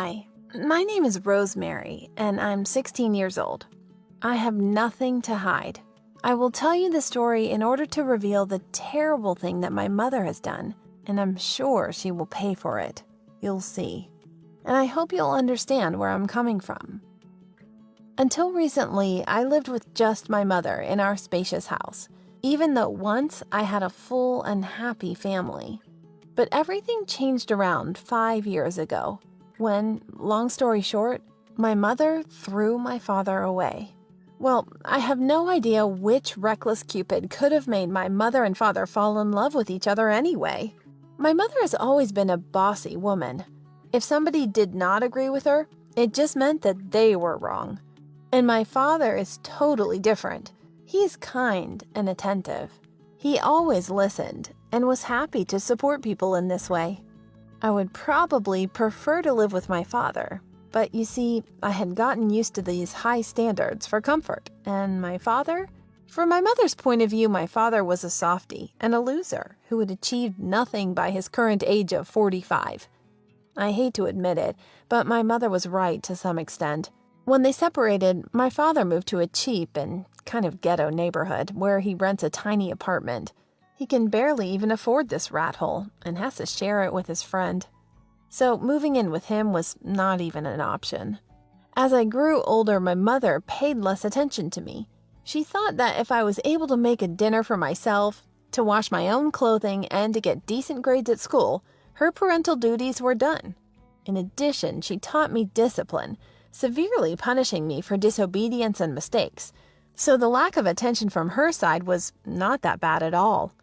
Hi, my name is Rosemary, and I'm 16 years old. I have nothing to hide. I will tell you the story in order to reveal the terrible thing that my mother has done, and I'm sure she will pay for it. You'll see. And I hope you'll understand where I'm coming from. Until recently, I lived with just my mother in our spacious house, even though once I had a full and happy family. But everything changed around 5 years ago, when, long story short, my mother threw my father away. Well, I have no idea which reckless Cupid could have made my mother and father fall in love with each other anyway. My mother has always been a bossy woman. If somebody did not agree with her, it just meant that they were wrong. And my father is totally different. He's kind and attentive. He always listened and was happy to support people in this way. I would probably prefer to live with my father, but you see, I had gotten used to these high standards for comfort, and my father? From my mother's point of view, my father was a softie and a loser who had achieved nothing by his current age of 45. I hate to admit it, but my mother was right to some extent. When they separated, my father moved to a cheap and kind of ghetto neighborhood where he rents a tiny apartment. He can barely even afford this rat hole and has to share it with his friend. So moving in with him was not even an option. As I grew older, my mother paid less attention to me. She thought that if I was able to make a dinner for myself, to wash my own clothing, and to get decent grades at school, her parental duties were done. In addition, she taught me discipline, severely punishing me for disobedience and mistakes. So the lack of attention from her side was not that bad at all.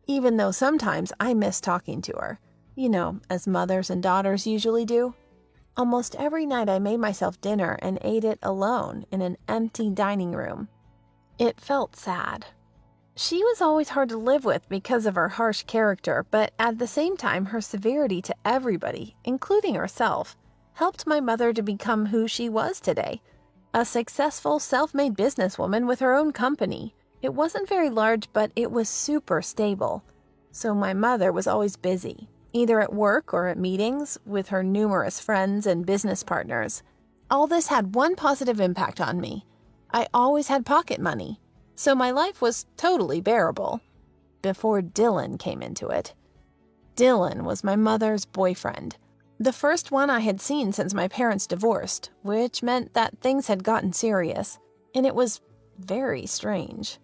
Even though sometimes I missed talking to her, as mothers and daughters usually do. Almost every night I made myself dinner and ate it alone in an empty dining room. It felt sad. She was always hard to live with because of her harsh character, but at the same time, her severity to everybody, including herself, helped my mother to become who she was today. A successful, self-made businesswoman with her own company. It wasn't very large, but it was super stable. So my mother was always busy, either at work or at meetings with her numerous friends and business partners. All this had one positive impact on me. I always had pocket money, so my life was totally bearable. Before Dylan came into it. Dylan was my mother's boyfriend. The first one I had seen since my parents divorced, which meant that things had gotten serious, and it was very strange.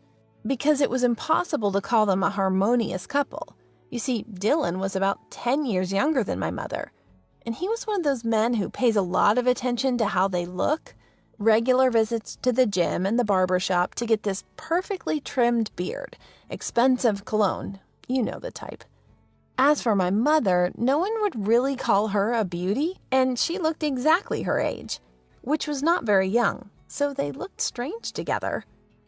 Because it was impossible to call them a harmonious couple. You see, Dylan was about 10 years younger than my mother, and he was one of those men who pays a lot of attention to how they look, regular visits to the gym and the barber shop to get this perfectly trimmed beard, expensive cologne, you know the type. As for my mother, no one would really call her a beauty, and she looked exactly her age, which was not very young, so they looked strange together.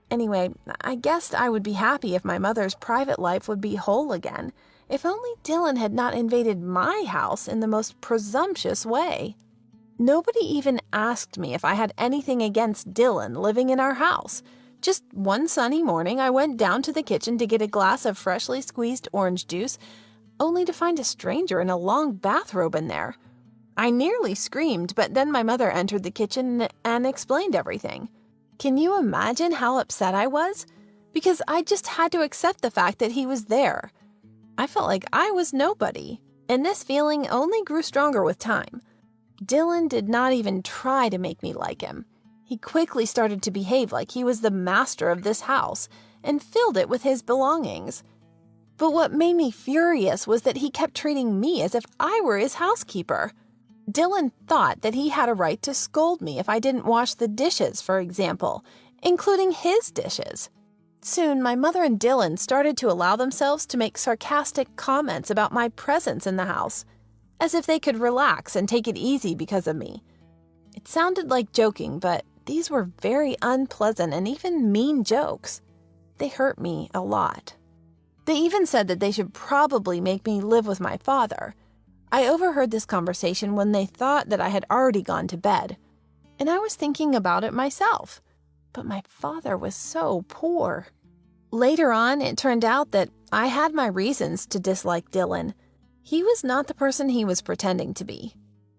Anyway, I guessed I would be happy if my mother's private life would be whole again, if only Dylan had not invaded my house in the most presumptuous way. Nobody even asked me if I had anything against Dylan living in our house. Just one sunny morning, I went down to the kitchen to get a glass of freshly squeezed orange juice, only to find a stranger in a long bathrobe in there. I nearly screamed, but then my mother entered the kitchen and explained everything. Can you imagine how upset I was? Because I just had to accept the fact that he was there. I felt like I was nobody, and this feeling only grew stronger with time. Dylan did not even try to make me like him. He quickly started to behave like he was the master of this house and filled it with his belongings. But what made me furious was that he kept treating me as if I were his housekeeper. Dylan thought that he had a right to scold me if I didn't wash the dishes, for example, including his dishes. Soon, my mother and Dylan started to allow themselves to make sarcastic comments about my presence in the house, as if they could relax and take it easy because of me. It sounded like joking, but these were very unpleasant and even mean jokes. They hurt me a lot. They even said that they should probably make me live with my father. I overheard this conversation when they thought that I had already gone to bed, and I was thinking about it myself. But my father was so poor. Later on, it turned out that I had my reasons to dislike Dylan. He was not the person he was pretending to be.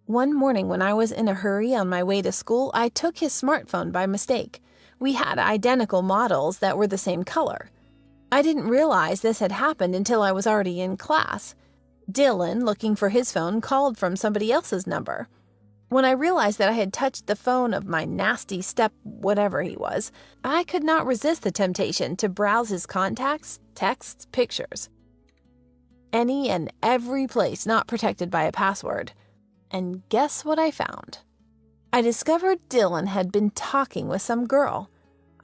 One morning when I was in a hurry on my way to school, I took his smartphone by mistake. We had identical models that were the same color. I didn't realize this had happened until I was already in class. Dylan, looking for his phone, called from somebody else's number. When I realized that I had touched the phone of my nasty whatever he was, I could not resist the temptation to browse his contacts, texts, pictures. Any and every place not protected by a password. And guess what I found? I discovered Dylan had been talking with some girl.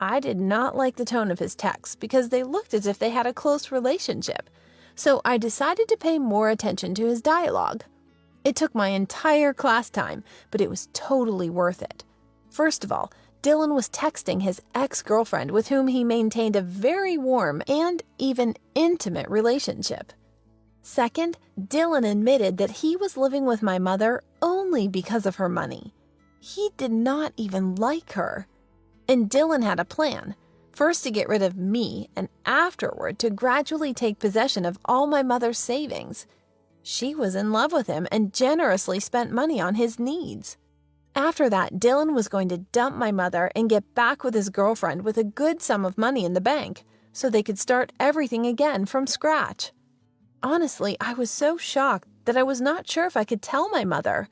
I did not like the tone of his texts because they looked as if they had a close relationship, so I decided to pay more attention to his dialogue. It took my entire class time, but it was totally worth it. First of all, Dylan was texting his ex-girlfriend with whom he maintained a very warm and even intimate relationship. Second, Dylan admitted that he was living with my mother only because of her money. He did not even like her. And Dylan had a plan, first to get rid of me and afterward to gradually take possession of all my mother's savings. She was in love with him and generously spent money on his needs. After that, Dylan was going to dump my mother and get back with his girlfriend with a good sum of money in the bank so they could start everything again from scratch. Honestly, I was so shocked that I was not sure if I could tell my mother.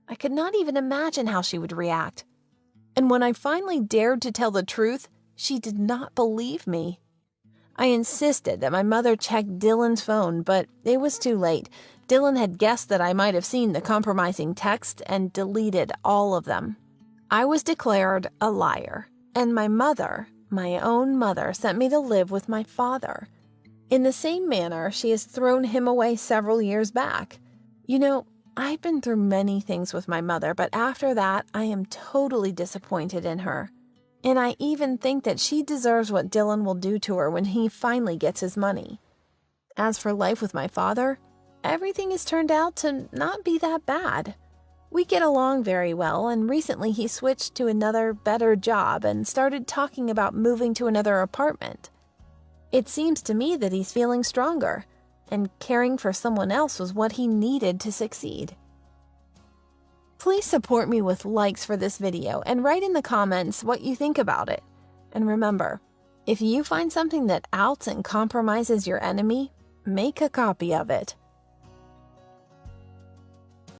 I could not even imagine how she would react. And when I finally dared to tell the truth, she did not believe me. I insisted that my mother check Dylan's phone, but it was too late. Dylan had guessed that I might have seen the compromising text and deleted all of them. I was declared a liar, and my mother, my own mother, sent me to live with my father. In the same manner, she has thrown him away several years back. You know, I've been through many things with my mother, but after that, I am totally disappointed in her. And I even think that she deserves what Dylan will do to her when he finally gets his money. As for life with my father, everything has turned out to not be that bad. We get along very well, and recently he switched to another, better job and started talking about moving to another apartment. It seems to me that he's feeling stronger, and caring for someone else was what he needed to succeed. Please support me with likes for this video and write in the comments what you think about it. And remember, if you find something that outs and compromises your enemy, make a copy of it.